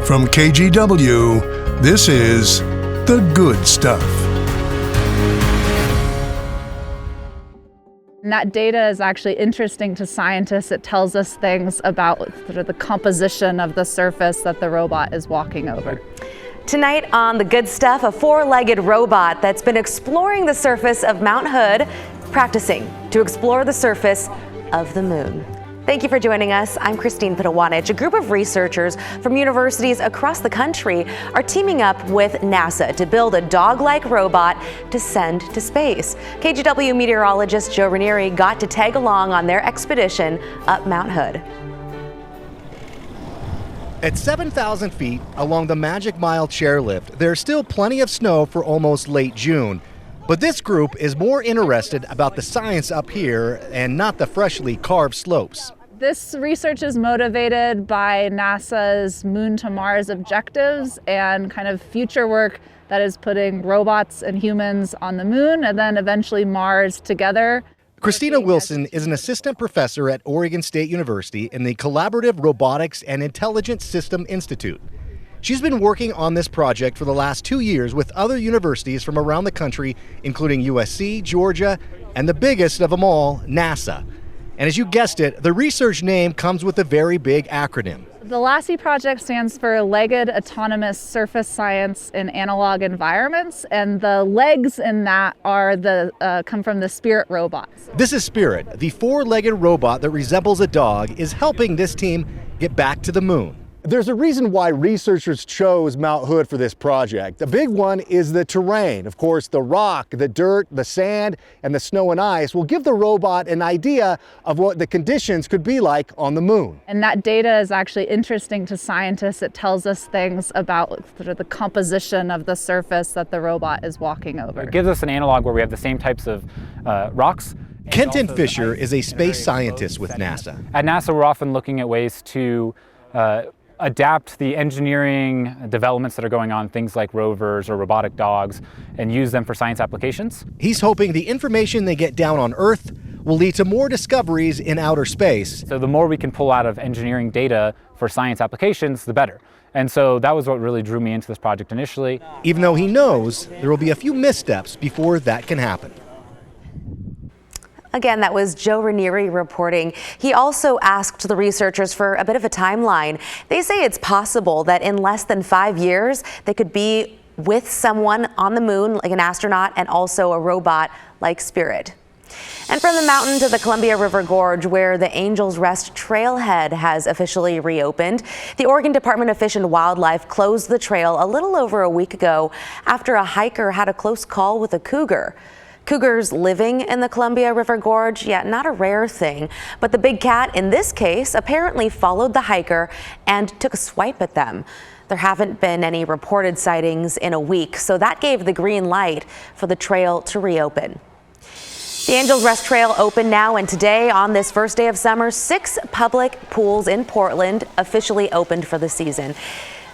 From KGW, this is The Good Stuff. And that data is actually interesting to scientists. It tells us things about sort of the composition of the surface that the robot is walking over. Tonight on The Good Stuff, a four-legged robot that's been exploring the surface of Mount Hood, practicing to explore the surface of the moon. Thank you for joining us. I'm Christine Pitawanich. A group of researchers from universities across the country are teaming up with NASA to build a dog-like robot to send to space. KGW meteorologist Joe Ranieri got to tag along on their expedition up Mount Hood. At 7,000 feet along the Magic Mile chairlift, there's still plenty of snow for almost late June. But this group is more interested about the science up here and not the freshly carved slopes. This research is motivated by NASA's Moon to Mars objectives and kind of future work that is putting robots and humans on the moon and then eventually Mars together. Christina Wilson is an assistant professor at Oregon State University in the Collaborative Robotics and Intelligence System Institute. She's been working on this project for the last 2 years with other universities from around the country, including USC, Georgia, and the biggest of them all, NASA. And as you guessed it, the research name comes with a very big acronym. The LASSI project stands for Legged Autonomous Surface Science in Analog Environments, and the legs in that are come from the Spirit robots. This is Spirit, the four-legged robot that resembles a dog, is helping this team get back to the moon. There's a reason why researchers chose Mount Hood for this project. The big one is the terrain. Of course, the rock, the dirt, the sand, and the snow and ice will give the robot an idea of what the conditions could be like on the moon. And that data is actually interesting to scientists. It tells us things about sort of the composition of the surface that the robot is walking over. It gives us an analog where we have the same types of rocks. Kenton Fisher is a space scientist with NASA. At NASA, we're often looking at ways to adapt the engineering developments that are going on, things like rovers or robotic dogs, and use them for science applications. He's hoping the information they get down on Earth will lead to more discoveries in outer space. So the more we can pull out of engineering data for science applications, the better. And so that was what really drew me into this project initially. Even though he knows there will be a few missteps before that can happen. Again, that was Joe Ranieri reporting. He also asked the researchers for a bit of a timeline. They say it's possible that in less than 5 years, they could be with someone on the moon, like an astronaut, and also a robot like Spirit. And from the mountain to the Columbia River Gorge, where the Angels Rest Trailhead has officially reopened, the Oregon Department of Fish and Wildlife closed the trail a little over a week ago after a hiker had a close call with a cougar. Cougars living in the Columbia River Gorge, not a rare thing, but the big cat in this case apparently followed the hiker and took a swipe at them. There haven't been any reported sightings in a week, so that gave the green light for the trail to reopen. The Angels Rest Trail open now, and today, on this first day of summer, 6 public pools in Portland officially opened for the season.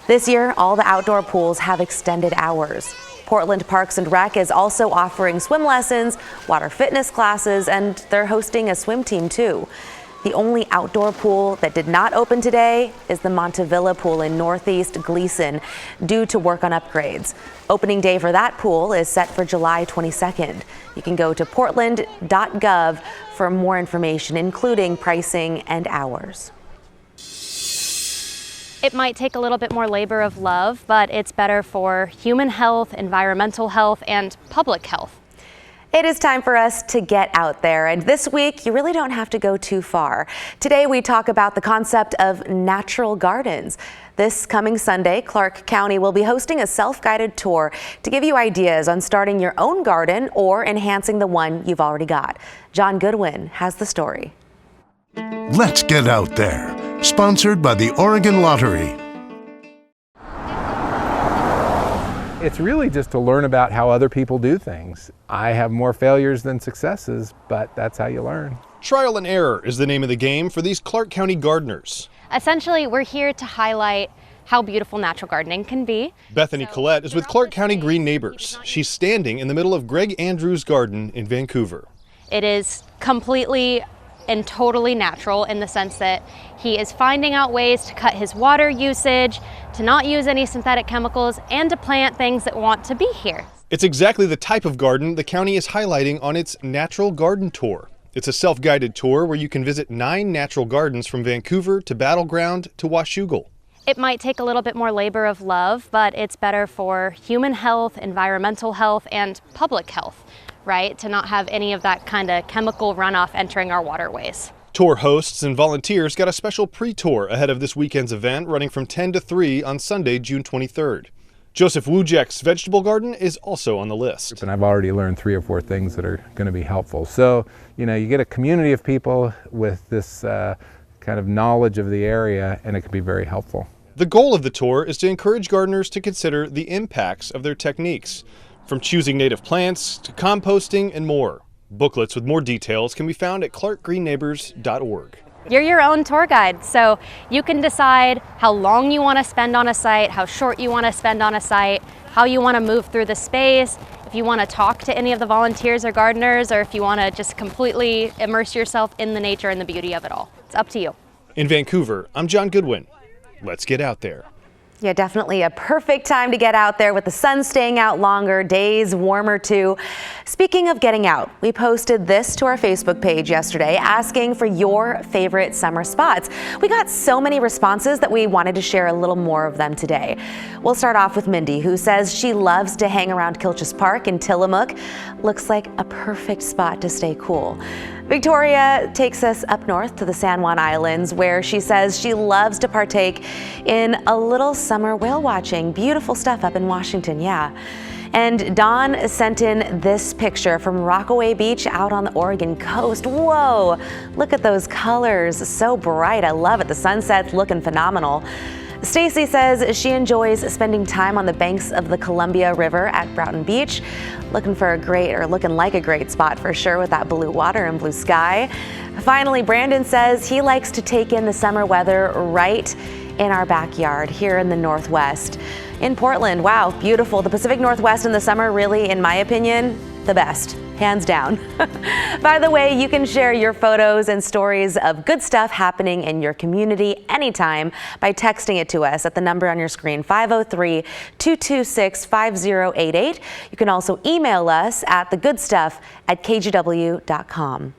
This year, all the outdoor pools have extended hours. Portland Parks and Rec is also offering swim lessons, water fitness classes, and they're hosting a swim team too. The only outdoor pool that did not open today is the Montevilla pool in Northeast Gleason due to work on upgrades. Opening day for that pool is set for July 22nd. You can go to portland.gov for more information, including pricing and hours. It might take a little bit more labor of love, but it's better for human health, environmental health, and public health. It is time for us to get out there, and this week you really don't have to go too far. Today we talk about the concept of natural gardens. This coming Sunday, Clark County will be hosting a self-guided tour to give you ideas on starting your own garden or enhancing the one you've already got. John Goodwin has the story. Let's get out there. Sponsored by the Oregon Lottery. It's really just to learn about how other people do things. I have more failures than successes, but that's how you learn. Trial and error is the name of the game for these Clark County gardeners. Essentially, we're here to highlight how beautiful natural gardening can be. Bethany Collette is with Clark County Green Neighbors. She's standing in the middle of Greg Andrews' garden in Vancouver. It is completely and totally natural in the sense that he is finding out ways to cut his water usage, to not use any synthetic chemicals, and to plant things that want to be here. It's exactly the type of garden the county is highlighting on its Natural Garden Tour. It's a self-guided tour where you can visit 9 natural gardens from Vancouver to Battleground to Washougal. It might take a little bit more labor of love, but it's better for human health, environmental health, and public health, right? To not have any of that kind of chemical runoff entering our waterways. Tour hosts and volunteers got a special pre-tour ahead of this weekend's event running from 10 to 3 on Sunday, June 23rd. Joseph Wujek's vegetable garden is also on the list. And I've already learned 3 or 4 things that are going to be helpful. So, you get a community of people with this kind of knowledge of the area, and it can be very helpful. The goal of the tour is to encourage gardeners to consider the impacts of their techniques, from choosing native plants to composting and more. Booklets with more details can be found at clarkgreenneighbors.org. You're your own tour guide, so you can decide how long you want to spend on a site, how short you want to spend on a site, how you want to move through the space, if you want to talk to any of the volunteers or gardeners, or if you want to just completely immerse yourself in the nature and the beauty of it all. It's up to you. In Vancouver, I'm John Goodwin. Let's get out there. Yeah, definitely a perfect time to get out there with the sun staying out longer, days warmer too. Speaking of getting out, we posted this to our Facebook page yesterday asking for your favorite summer spots. We got so many responses that we wanted to share a little more of them today. We'll start off with Mindy, who says she loves to hang around Kilchis Park in Tillamook. Looks like a perfect spot to stay cool. Victoria takes us up north to the San Juan Islands, where she says she loves to partake in a little summer whale watching. Beautiful stuff up in Washington, yeah. And Dawn sent in this picture from Rockaway Beach out on the Oregon coast. Whoa, look at those colors, so bright. I love it. The sunset's looking phenomenal. Stacy says she enjoys spending time on the banks of the Columbia River at Broughton Beach. Looking like a great spot for sure with that blue water and blue sky. Finally, Brandon says he likes to take in the summer weather right in our backyard here in the Northwest. In Portland, wow, beautiful. The Pacific Northwest in the summer, really, in my opinion, the best, hands down. By the way, you can share your photos and stories of good stuff happening in your community anytime by texting it to us at the number on your screen, 503-226-5088. You can also email us at thegoodstuff@kgw.com.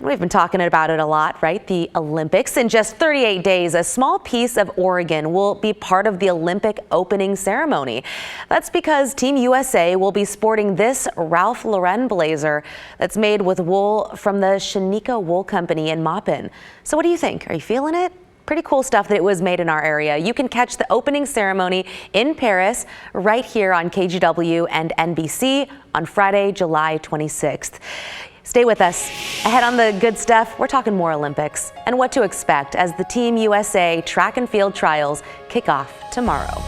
We've been talking about it a lot, right? The Olympics. In just 38 days, a small piece of Oregon will be part of the Olympic opening ceremony. That's because Team USA will be sporting this Ralph Lauren blazer that's made with wool from the Shanika Wool Company in Maupin. So what do you think? Are you feeling it? Pretty cool stuff that it was made in our area. You can catch the opening ceremony in Paris right here on KGW and NBC on Friday, July 26th. Stay with us. Ahead on the good stuff, we're talking more Olympics and what to expect as the Team USA track and field trials kick off tomorrow.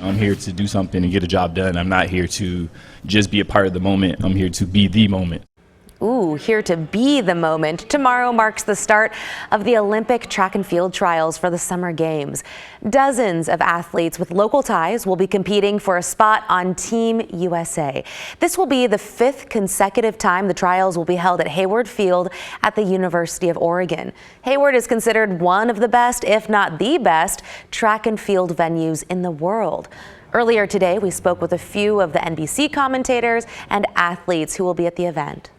I'm here to do something and get a job done. I'm not here to just be a part of the moment. I'm here to be the moment. Ooh, here to be the moment. Tomorrow marks the start of the Olympic track and field trials for the Summer Games. Dozens of athletes with local ties will be competing for a spot on Team USA. This will be the 5th consecutive time the trials will be held at Hayward Field at the University of Oregon. Hayward is considered one of the best, if not the best, track and field venues in the world. Earlier today, we spoke with a few of the NBC commentators and athletes who will be at the event.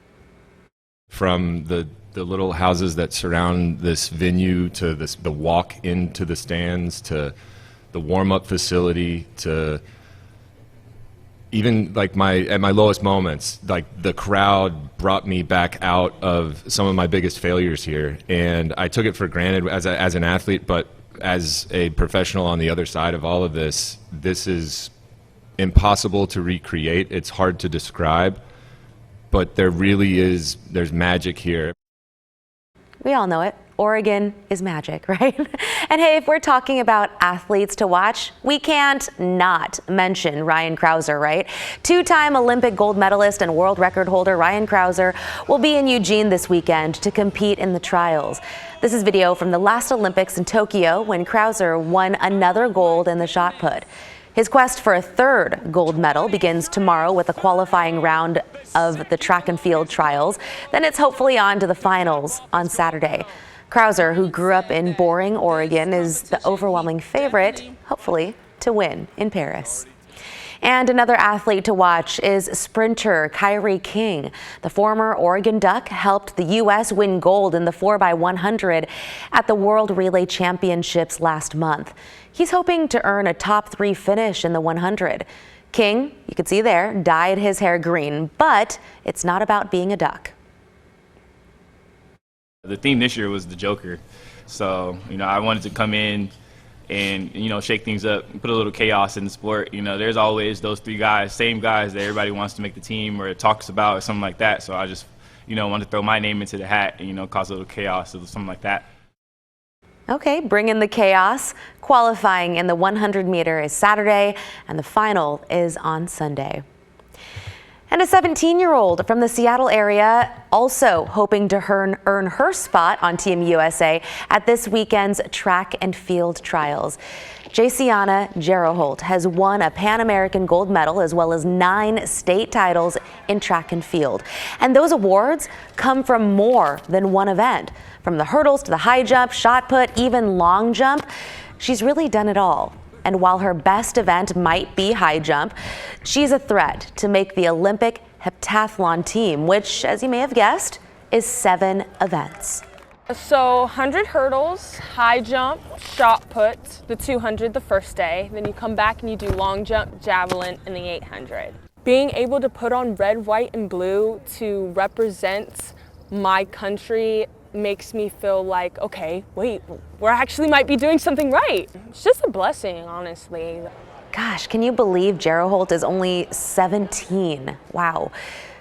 From the little houses that surround this venue to the walk into the stands to the warm-up facility to even like at my lowest moments, like the crowd brought me back out of some of my biggest failures here, and I took it for granted as an athlete, but as a professional on the other side of all of this, this is impossible to recreate. It's hard to describe. But there's magic here. We all know it. Oregon is magic, right? And hey, if we're talking about athletes to watch, we can't not mention Ryan Crouser, right? 2-time Olympic gold medalist and world record holder Ryan Crouser will be in Eugene this weekend to compete in the trials. This is video from the last Olympics in Tokyo when Crouser won another gold in the shot put. His quest for a 3rd gold medal begins tomorrow with a qualifying round of the track and field trials. Then it's hopefully on to the finals on Saturday. Crouser, who grew up in Boring, Oregon, is the overwhelming favorite, hopefully, to win in Paris. And another athlete to watch is sprinter Kyrie King. The former Oregon Duck helped the U.S. win gold in the 4x100 at the World Relay Championships last month. He's hoping to earn a top 3 finish in the 100. King, you can see there, dyed his hair green, but it's not about being a duck. The theme this year was the Joker. So, I wanted to come in and, shake things up, put a little chaos in the sport. There's always those 3 guys, same guys that everybody wants to make the team or talks about or something like that. So I just, wanted to throw my name into the hat and, cause a little chaos or something like that. Okay, bring in the chaos. Qualifying in the 100 meter is Saturday and the final is on Sunday. And a 17-year-old from the Seattle area also hoping to earn her spot on Team USA at this weekend's track and field trials. Jayciana Gerald has won a Pan American gold medal as well as 9 state titles in track and field. And those awards come from more than one event. From the hurdles to the high jump, shot put, even long jump, she's really done it all. And while her best event might be high jump, she's a threat to make the Olympic heptathlon team, which, as you may have guessed, is 7 events. So 100 hurdles, high jump, shot put, the 200 the first day, then you come back and you do long jump, javelin, and the 800. Being able to put on red, white, and blue to represent my country makes me feel like, okay, wait, we actually might be doing something right. It's just a blessing, honestly. Gosh, can you believe Gerald is only 17? Wow.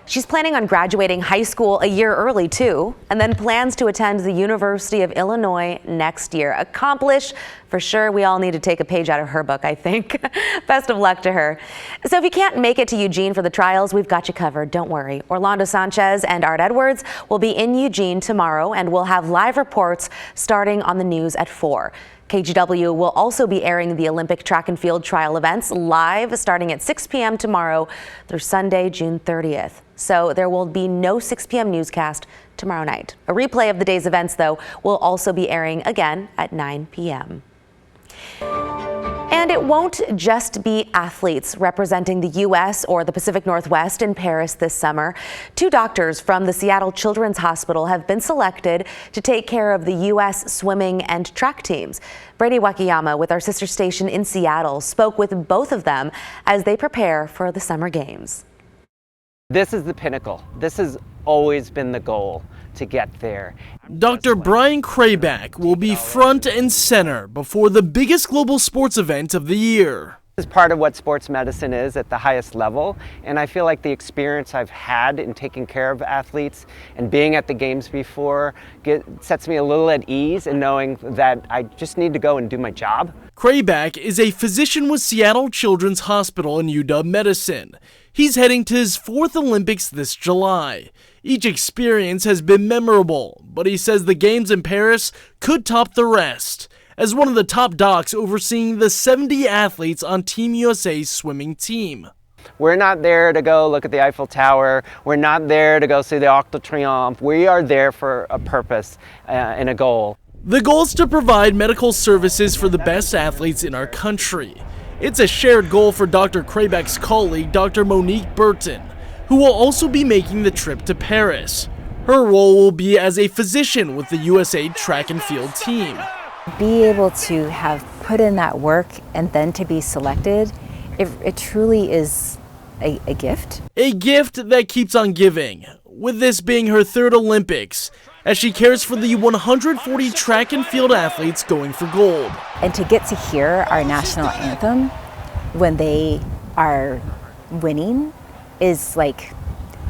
She's planning on graduating high school a year early, too, and then plans to attend the University of Illinois next year. Accomplished, for sure. We all need to take a page out of her book, I think. Best of luck to her. So if you can't make it to Eugene for the trials, we've got you covered. Don't worry. Orlando Sanchez and Art Edwards will be in Eugene tomorrow, and we'll have live reports starting on the news at 4. KGW will also be airing the Olympic track and field trial events live starting at 6 p.m. tomorrow through Sunday, June 30th. So there will be no 6 p.m. newscast tomorrow night. A replay of the day's events, though, will also be airing again at 9 p.m. And it won't just be athletes representing the U.S. or the Pacific Northwest in Paris this summer. 2 doctors from the Seattle Children's Hospital have been selected to take care of the U.S. swimming and track teams. Brady Wakayama with our sister station in Seattle spoke with both of them as they prepare for the Summer Games. This is the pinnacle. This has always been the goal, to get there. Dr. Brian Krayback will be front and center before the biggest global sports event of the year. This is part of what sports medicine is at the highest level, and I feel like the experience I've had in taking care of athletes and being at the games before sets me a little at ease in knowing that I just need to go and do my job. Krayback is a physician with Seattle Children's Hospital and UW Medicine. He's heading to his 4th Olympics this July. Each experience has been memorable, but he says the games in Paris could top the rest. As one of the top docs overseeing the 70 athletes on Team USA's swimming team. We're not there to go look at the Eiffel Tower. We're not there to go see the Arc de Triomphe. We are there for a purpose and a goal. The goal is to provide medical services for the best athletes in our country. It's a shared goal for Dr. Krayback's colleague, Dr. Monique Burton, who will also be making the trip to Paris. Her role will be as a physician with the USA track and field team. Be able to have put in that work and then to be selected, it truly is a gift. A gift that keeps on giving, with this being her 3rd Olympics, as she cares for the 140 track and field athletes going for gold. And to get to hear our national anthem when they are winning is like,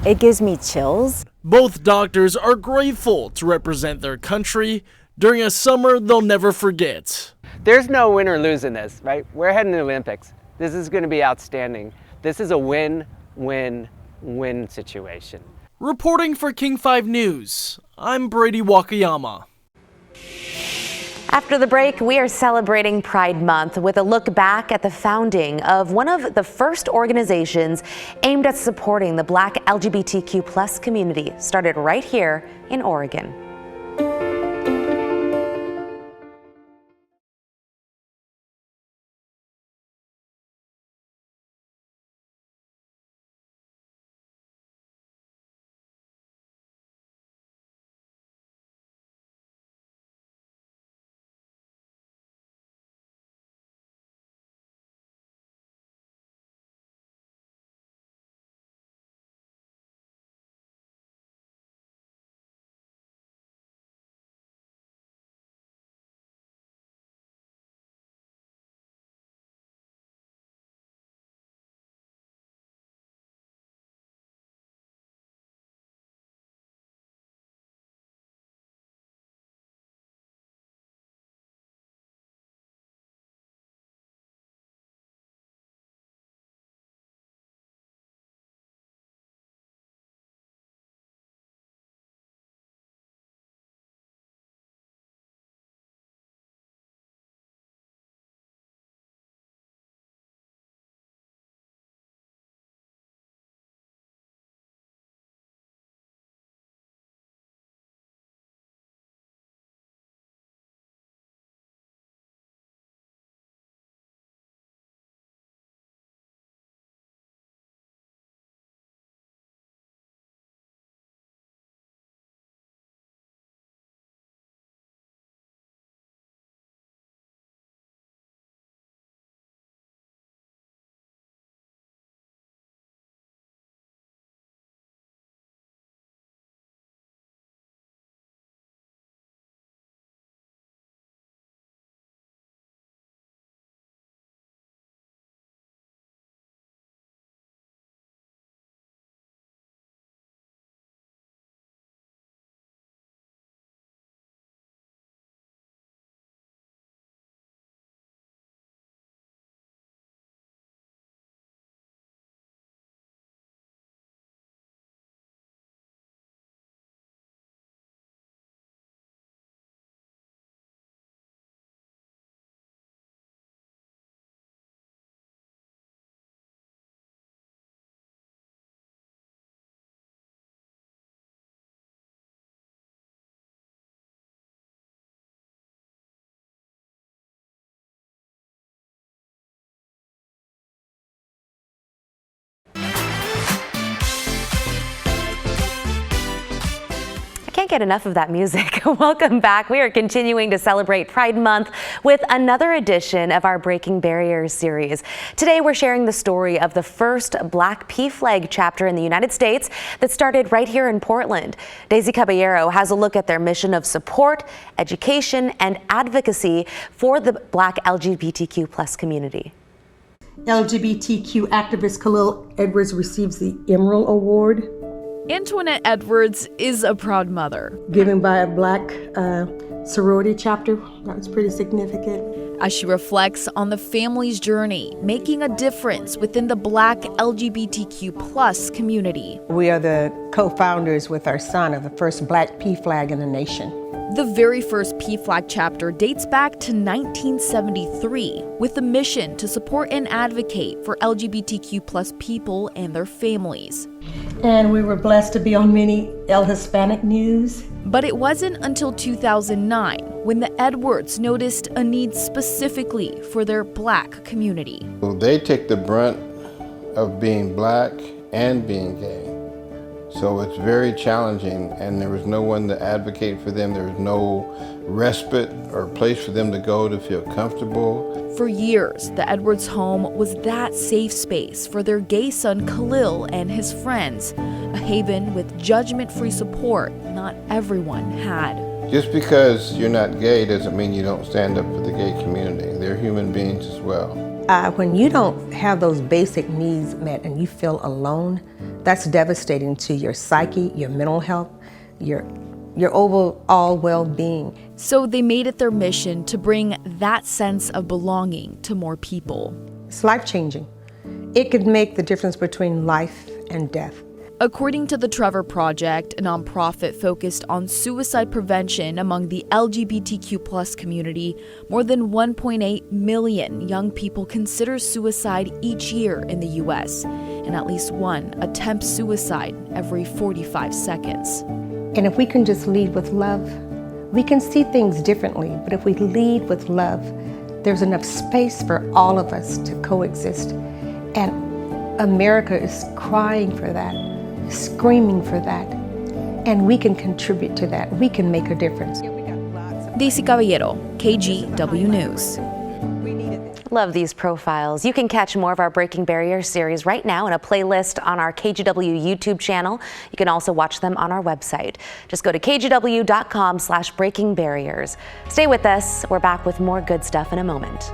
it gives me chills. Both doctors are grateful to represent their country during a summer they'll never forget. There's no win or lose in this, right? We're heading to the Olympics. This is going to be outstanding. This is a win-win-win situation. Reporting for King 5 News, I'm Brady Wakayama. After the break, we are celebrating Pride Month with a look back at the founding of one of the first organizations aimed at supporting the Black LGBTQ+ community, started right here in Oregon. Can't get enough of that music. Welcome back. We are continuing to celebrate Pride Month with another edition of our Breaking Barriers series. Today we're sharing the story of the first Black PFLAG chapter in the United States that started right here in Portland. Daisy Caballero has a look at their mission of support, education, and advocacy for the Black LGBTQ+ community. LGBTQ activist Khalil Edwards receives the Emerald Award. Antoinette Edwards is a proud mother. Given by a Black sorority chapter. That was pretty significant. As she reflects on the family's journey, making a difference within the Black LGBTQ+ community. We are the co-founders with our son of the first Black PFLAG in the nation. The very first PFLAG chapter dates back to 1973 with the mission to support and advocate for LGBTQ+ people and their families. And we were blessed to be on many Hispanic news. But it wasn't until 2009 when the Edwards noticed a need specifically for their Black community. Well, they take the brunt of being Black and being gay. So it's very challenging, and there was no one to advocate for them. There was no respite or place for them to go to feel comfortable. For years, the Edwards home was that safe space for their gay son Khalil and his friends, a haven with judgment-free support not everyone had. Just because you're not gay doesn't mean you don't stand up for the gay community. They're human beings as well. When you don't have those basic needs met and you feel alone, that's devastating to your psyche, your mental health, your overall well-being. So they made it their mission to bring that sense of belonging to more people. It's life-changing. It could make the difference between life and death. According to the Trevor Project, a nonprofit focused on suicide prevention among the LGBTQ+ community, more than 1.8 million young people consider suicide each year in the U.S., and at least one attempts suicide every 45 seconds. And if we can just lead with love, we can see things differently, but if we lead with love, there's enough space for all of us to coexist. And America is crying for that, screaming for that, and we can contribute to that. We can make a difference. Daisy Caballero, KGW News. Love these profiles. You can catch more of our Breaking Barriers series right now in a playlist on our KGW YouTube channel. You can also watch them on our website. Just go to kgw.com/breakingbarriers. Stay with us. We're back with more good stuff in a moment.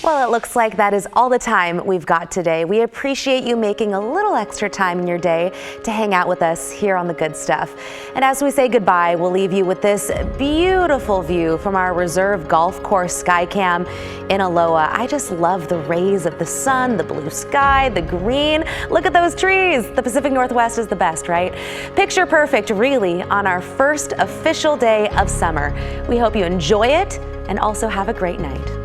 Well, it looks like that is all the time we've got today. We appreciate you making a little extra time in your day to hang out with us here on The Good Stuff. And as we say goodbye, we'll leave you with this beautiful view from our reserve golf course Skycam in Aloha. I just love the rays of the sun, the blue sky, the green. Look at those trees. The Pacific Northwest is the best, right? Picture perfect, really, on our first official day of summer. We hope you enjoy it and also have a great night.